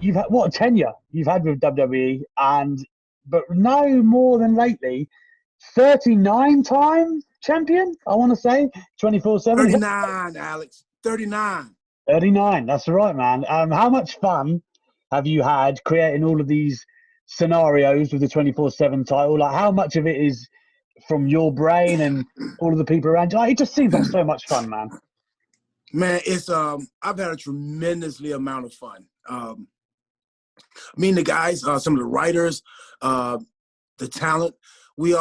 you've had what a tenure you've had with WWE, and but no more than lately, 39-time champion. I want to say 24/7. 39, Alex. 39. 39. That's right, man. How much fun have you had creating all of these scenarios with the 24/7 title? Like, how much of it is from your brain and all of the people around you? Like, it just seems like so much fun, man. Man, it's I've had a tremendously amount of fun. Me and the guys, some of the writers, the talent, we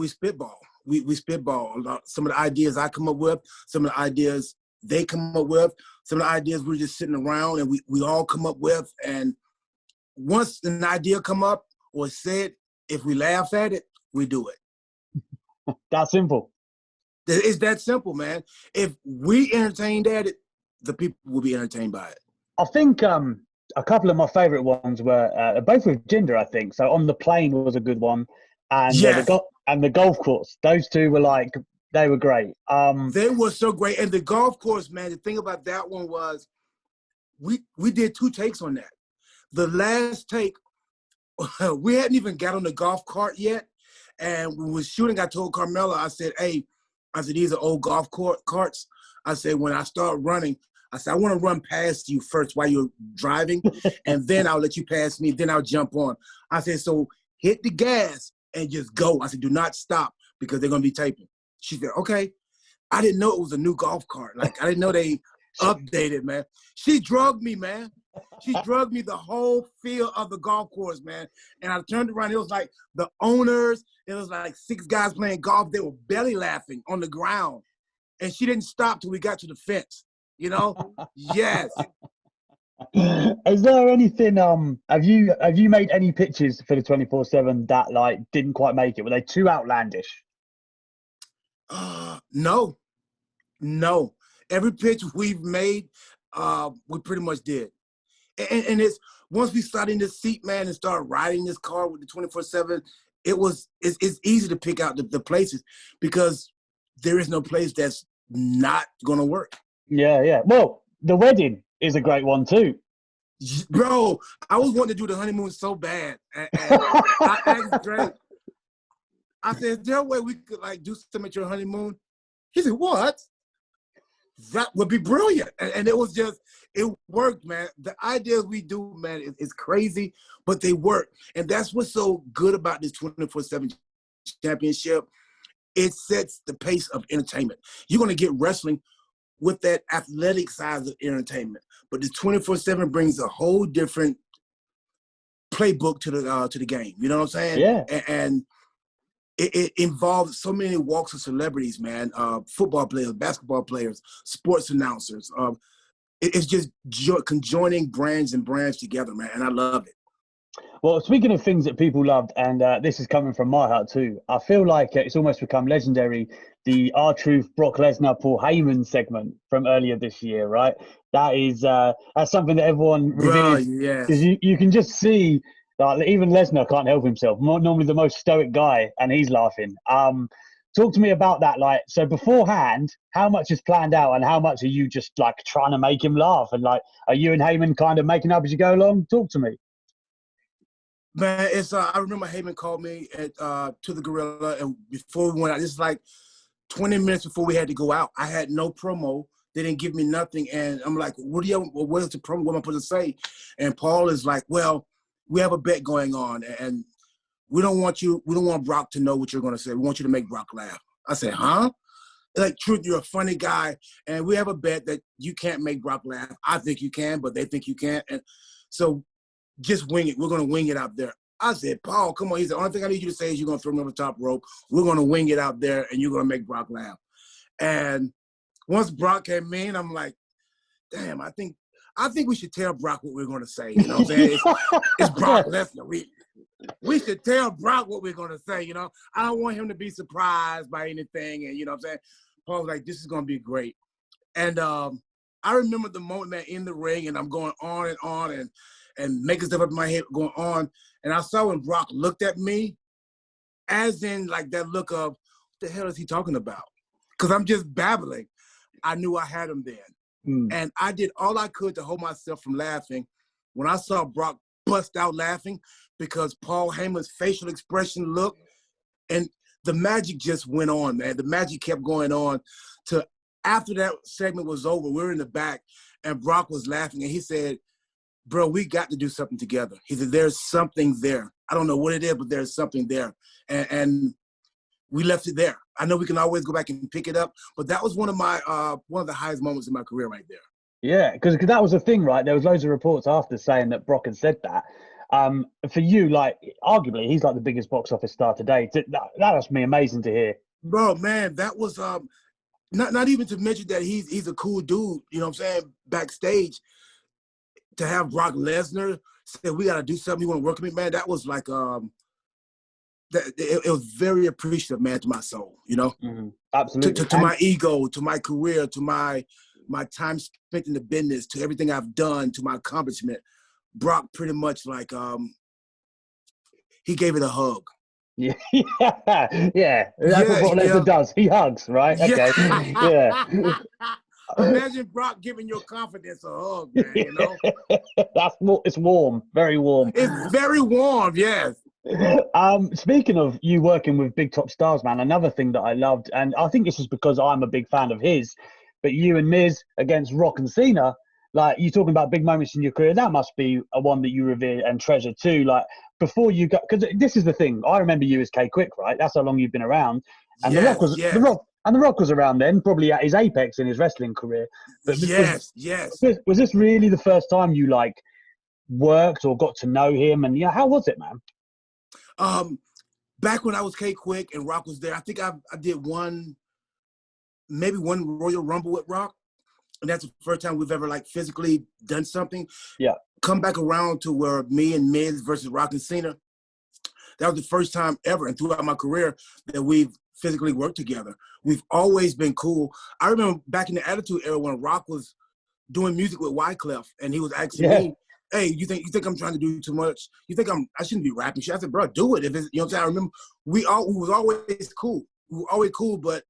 spitball. We spitball. Some of the ideas I come up with, some of the ideas they come up with, some of the ideas we're just sitting around and we all come up with. And once an idea come up or said, if we laugh at it, we do it. That's simple. It's that simple, man. If we entertained at it, the people will be entertained by it. I think a couple of my favorite ones were both with gender, I think. So On the Plane was a good one, and Yes. the golf course. Those two were like, they were great. They were so great. And the golf course, man, the thing about that one was we did 2 takes on that. The last take, we hadn't even got on the golf cart yet. And when we were shooting, I told Carmela, I said, hey, these are old golf carts. I said, when I start running, I said, I want to run past you first while you're driving, and then I'll let you pass me, then I'll jump on. I said, so hit the gas and just go. I said, do not stop because they're going to be taping. She said, okay. I didn't know it was a new golf cart. Like, I didn't know they updated, man. She drugged me, man. She drugged me the whole field of the golf course, man. And I turned around. It was like the owners. It was like 6 guys playing golf. They were belly laughing on the ground. And she didn't stop till we got to the fence. You know? Yes. Is there anything? Have you made any pitches for the 24/7 that like didn't quite make it? Were they too outlandish? No. Every pitch we've made, we pretty much did. And it's once we started in this seat, man, and start riding this car with the 24/7, it's easy to pick out the places because there is no place that's not gonna work. Yeah. Well, the wedding is a great one too. Bro, I was wanting to do the honeymoon so bad. And I asked Drake, I said, is there a way we could like do something at your honeymoon? He said, what? That would be brilliant. And it was just, it worked, man. The ideas we do, man, is crazy, but they work. And that's what's so good about this 24/7 championship. It sets the pace of entertainment. You're going to get wrestling with that athletic side of entertainment, but the 24/7 brings a whole different playbook to the game. You know what I'm saying? Yeah. And it involves so many walks of celebrities, man. Football players, basketball players, sports announcers. It's just conjoining brands and brands together, man, and I love it. Well, speaking of things that people loved, and this is coming from my heart too, I feel like it's almost become legendary, the R-Truth, Brock Lesnar, Paul Heyman segment from earlier this year, right? That's something that everyone reveres. Because you can just see, like, even Lesnar can't help himself. Normally the most stoic guy, and he's laughing. Talk to me about that. Like, so beforehand, how much is planned out, and how much are you just like trying to make him laugh? And like, are you and Heyman kind of making up as you go along? Talk to me. Man, it's I remember Heyman called me to the Gorilla, and before we went out, this is like 20 minutes before we had to go out. I had no promo. They didn't give me nothing, and I'm like, what is the promo? What am I supposed to say? And Paul is like, well, we have a bet going on, and we don't want Brock to know what you're going to say. We want you to make Brock laugh. I said, huh? Like, Truth, you're a funny guy, and we have a bet that you can't make Brock laugh. I think you can, but they think you can't, and so just wing it. We're going to wing it out there. I said, Paul, come on. He said, the only thing I need you to say is you're going to throw me on the top rope. We're going to wing it out there, and you're going to make Brock laugh. And once Brock came in, I'm like, damn, I think we should tell Brock what we're going to say. You know what I'm saying? It's Brock Lesnar. We should tell Brock what we're going to say, you know. I don't want him to be surprised by anything, and you know what I'm saying? Paul was like, this is going to be great. And I remember the moment, man, in the ring, and I'm going on and making stuff up in my head going on. And I saw when Brock looked at me, as in like that look of, what the hell is he talking about? Because I'm just babbling. I knew I had him then. And I did all I could to hold myself from laughing when I saw Brock bust out laughing because Paul Heyman's facial expression looked, and the magic just went on, man. The magic kept going on to after that segment was over. We were in the back, and Brock was laughing, and he said, bro, we got to do something together. He said, there's something there. I don't know what it is, but there's something there. And we left it there. I know we can always go back and pick it up, but that was one of the highest moments in my career right there. Yeah, because that was the thing, right? There was loads of reports after saying that Brock had said that. For you, like, arguably, he's like the biggest box office star today. That must be amazing to hear. Bro, man, that was not even to mention that he's a cool dude, you know what I'm saying, backstage. To have Brock Lesnar say, we got to do something, you want to work with me, man, that was like, it was very appreciative, man, to my soul, you know? Mm-hmm. Absolutely. To my ego, to my career, to my time spent in the business, to everything I've done, to my accomplishment. Brock pretty much like, he gave it a hug. Yeah, yeah. That's what Brock Lesnar does. He hugs, right? Yeah. Okay. Yeah. Imagine Brock giving your confidence a hug, man, you know? It's warm, very warm. It's very warm, yes. Speaking of you working with big top stars, man, another thing that I loved, and I think this is because I'm a big fan of his, but you and Miz against Rock and Cena, like, you talking about big moments in your career, that must be a one that you revere and treasure too. Like, before you got, because this is the thing, I remember you as K Quick, right? That's how long you've been around. And yes, The Rock was around then, probably at his apex in his wrestling career. But yes. Was this really the first time you like worked or got to know him? And yeah, how was it, man? Back when I was K Quick and Rock was there, I think I did maybe one Royal Rumble with Rock, and that's the first time we've ever like physically done something. Yeah. Come back around to where me and Miz versus Rock and Cena. That was the first time ever, and throughout my career, that we've physically worked together. We've always been cool. I remember back in the Attitude Era when Rock was doing music with Wyclef, and he was asking me, hey, you think I'm trying to do too much? You think I shouldn't be rapping shit? I said, bro, do it. If it's, you know what I'm saying? I remember we was always cool. We were always cool, but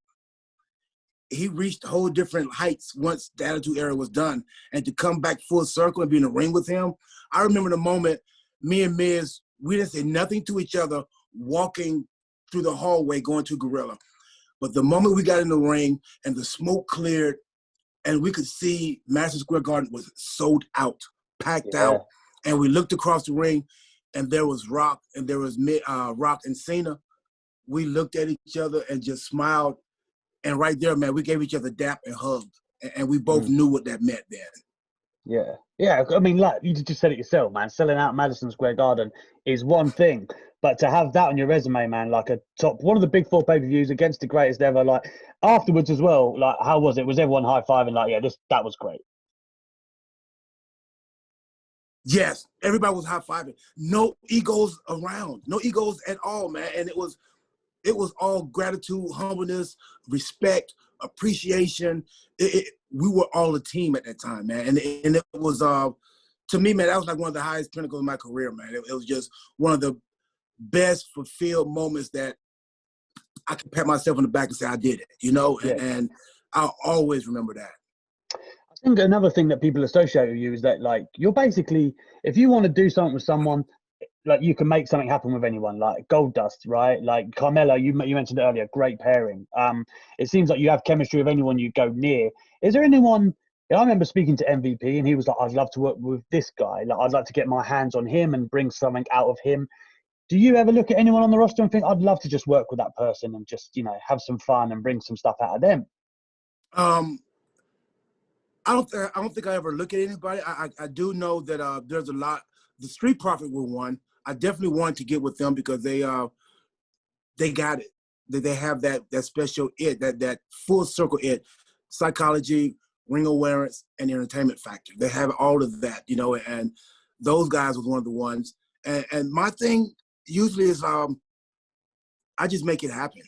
he reached whole different heights once the Attitude Era was done. And to come back full circle and be in the ring with him, I remember the moment me and Miz, we didn't say nothing to each other walking through the hallway going to Gorilla. But the moment we got in the ring and the smoke cleared and we could see Madison Square Garden was sold out, packed out, and we looked across the ring and there was Rock and there was Rock and Cena. We looked at each other and just smiled. And right there, man, we gave each other dap and hugged. And we both knew what that meant then. Yeah. Yeah. I mean, like, you just said it yourself, man. Selling out Madison Square Garden is one thing. But to have that on your resume, man, like one of the big four pay-per-views against the greatest ever, like afterwards as well, like, how was it? Was everyone high-fiving like, yeah, that was great? Yes, everybody was high-fiving. No egos around. No egos at all, man. And it was all gratitude, humbleness, respect, appreciation. We were all a team at that time, man. And it was, to me, man, that was like one of the highest pinnacles of my career, man. It was just one of the best fulfilled moments that I can pat myself on the back and say I did it, you know? Yeah. And I'll always remember that. I think another thing that people associate with you is that, like, you're basically, if you want to do something with someone, like, you can make something happen with anyone, like Gold Dust, right? Like Carmella, you mentioned it earlier, great pairing. It seems like you have chemistry with anyone you go near. Is there anyone, I remember speaking to MVP and he was like, I'd love to work with this guy. Like, I'd like to get my hands on him and bring something out of him. Do you ever look at anyone on the roster and think, I'd love to just work with that person and just, you know, have some fun and bring some stuff out of them? I don't think I ever look at anybody. I do know that there's a lot. The Street Profit were one. I definitely wanted to get with them because they got it. They have that special it, that full circle it, psychology, ring awareness, and entertainment factor. They have all of that, you know. And those guys was one of the ones. And my thing usually is I just make it happen.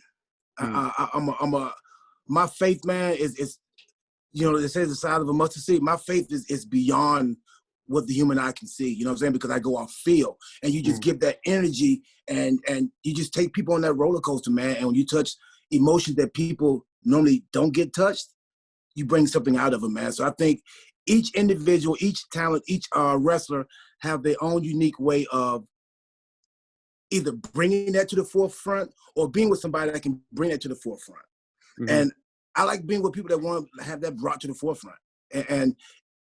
My faith, man, is you know, it says the size of a mustard seed. My faith is beyond what the human eye can see, you know what I'm saying? Because I go off feel, and you just give that energy, and you just take people on that roller coaster, man. And when you touch emotions that people normally don't get touched, you bring something out of them, man. So I think each individual, each talent, each wrestler have their own unique way of either bringing that to the forefront or being with somebody that can bring that to the forefront. Mm-hmm. And I like being with people that want to have that brought to the forefront. And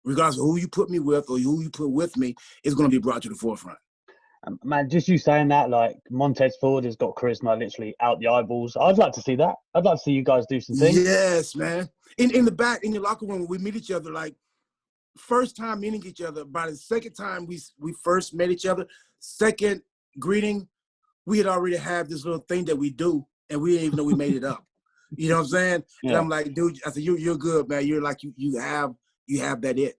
regardless of who you put me with or who you put with me, it's going to be brought to the forefront. Man, just you saying that, like Montez Ford has got charisma literally out the eyeballs. I'd like to see that. I'd like to see you guys do some things. Yes, man. In the back, in your locker room, we meet each other, like first time meeting each other. By the second time we first met each other, second greeting, we had already had this little thing that we do, and we didn't even know we made it up. You know what I'm saying? Yeah. And I'm like, dude, I said, you're good, man. You're like, you have that it.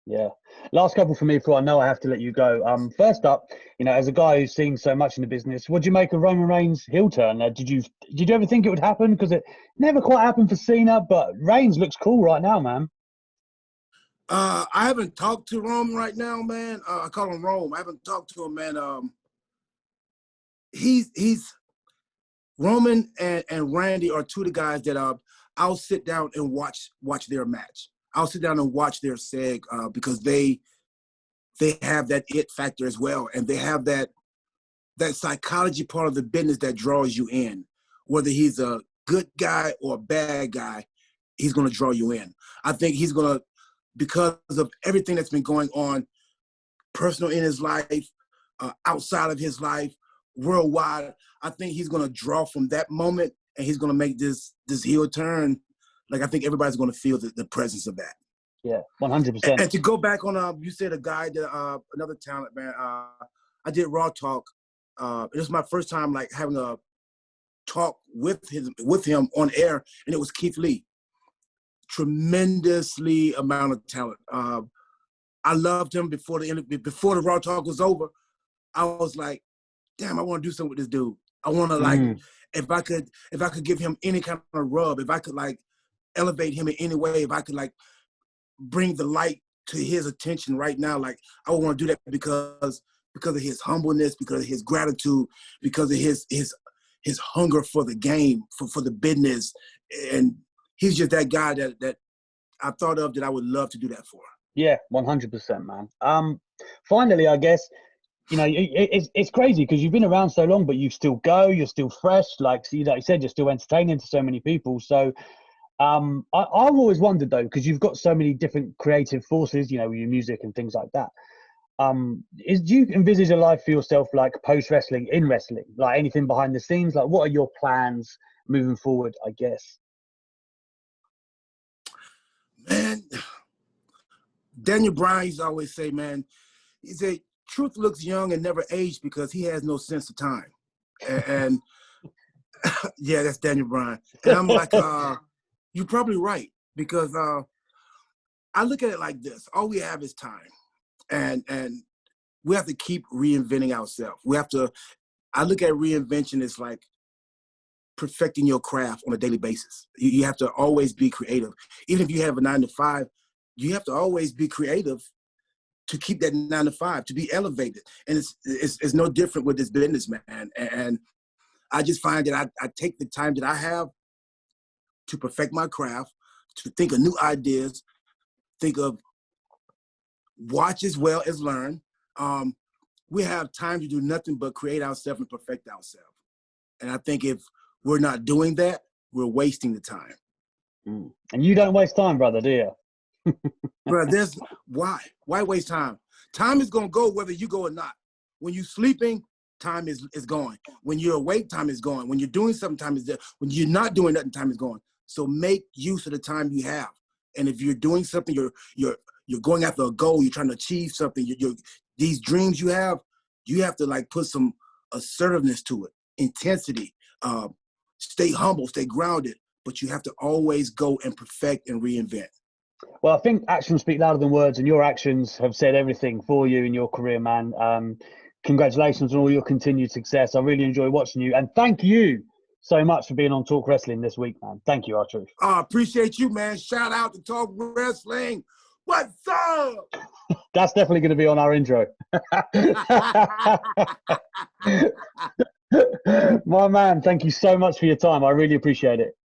Yeah. Last couple for me before I know I have to let you go. First up, as a guy who's seen so much in the business, what do you make of Roman Reigns' heel turn? Did you ever think it would happen? Because it never quite happened for Cena, but Reigns looks cool right now, man. I haven't talked to Rome right now, man. I call him Rome. I haven't talked to him, man. He's Roman and Randy are two of the guys that I'll sit down and watch their match. I'll sit down and watch their seg because they have that it factor as well, and they have that psychology part of the business that draws you in. Whether he's a good guy or a bad guy, he's going to draw you in. I think he's going to, because of everything that's been going on, personal in his life, outside of his life, worldwide, I think he's going to draw from that moment, and he's going to make this heel turn. Like, I think everybody's going to feel the presence of that. Yeah, 100%. And to go back on, you said a guy that another talent, man. I did Raw Talk. It was my first time like having a talk with him on air, and it was Keith Lee. Tremendously amount of talent. I loved him before the Raw Talk was over. I was like, damn, I want to do something with this dude. I want to like, if I could give him any kind of rub, if I could like elevate him in any way, if I could like bring the light to his attention right now, like I would want to do that because of his humbleness, because of his gratitude, because of his hunger for the game, for the business, and he's just that guy that I thought of that I would love to do that for. Yeah, 100%, man. Finally, I guess. It's crazy because you've been around so long, but you still go, you're still fresh. Like you said, you're still entertaining to so many people. So I've always wondered, though, because you've got so many different creative forces, with your music and things like that. Do you envisage a life for yourself, like post-wrestling, in wrestling? Like anything behind the scenes? Like what are your plans moving forward, I guess? Man, Daniel Bryan used to always say, man, he said, truth looks young and never aged because he has no sense of time. And yeah, that's Daniel Bryan. And I'm like, you're probably right, because I look at it like this. All we have is time. And we have to keep reinventing ourselves. I look at reinvention as like perfecting your craft on a daily basis. You have to always be creative. Even if you have a 9-to-5, you have to always be creative to keep that 9-to-5, to be elevated. And it's no different with this business, man. And I just find that I take the time that I have to perfect my craft, to think of new ideas, think of watch as well as learn. We have time to do nothing but create ourselves and perfect ourselves. And I think if we're not doing that, we're wasting the time. And you don't waste time, brother, do you? Bro, why waste time? Time is gonna go whether you go or not. When you're sleeping, time is going. When you're awake, time is going. When you're doing something, time is there. When you're not doing nothing, time is going. So make use of the time you have. And if you're doing something, you're going after a goal, you're trying to achieve something, these dreams you have to like put some assertiveness to it, intensity, stay humble, stay grounded, but you have to always go and perfect and reinvent. Well, I think actions speak louder than words, and your actions have said everything for you in your career, man. Congratulations on all your continued success. I really enjoy watching you, and thank you so much for being on Talk Wrestling this week, man. Thank you, R-Truth. I appreciate you, man. Shout out to Talk Wrestling. What's up? That's definitely going to be on our intro. My man, thank you so much for your time. I really appreciate it.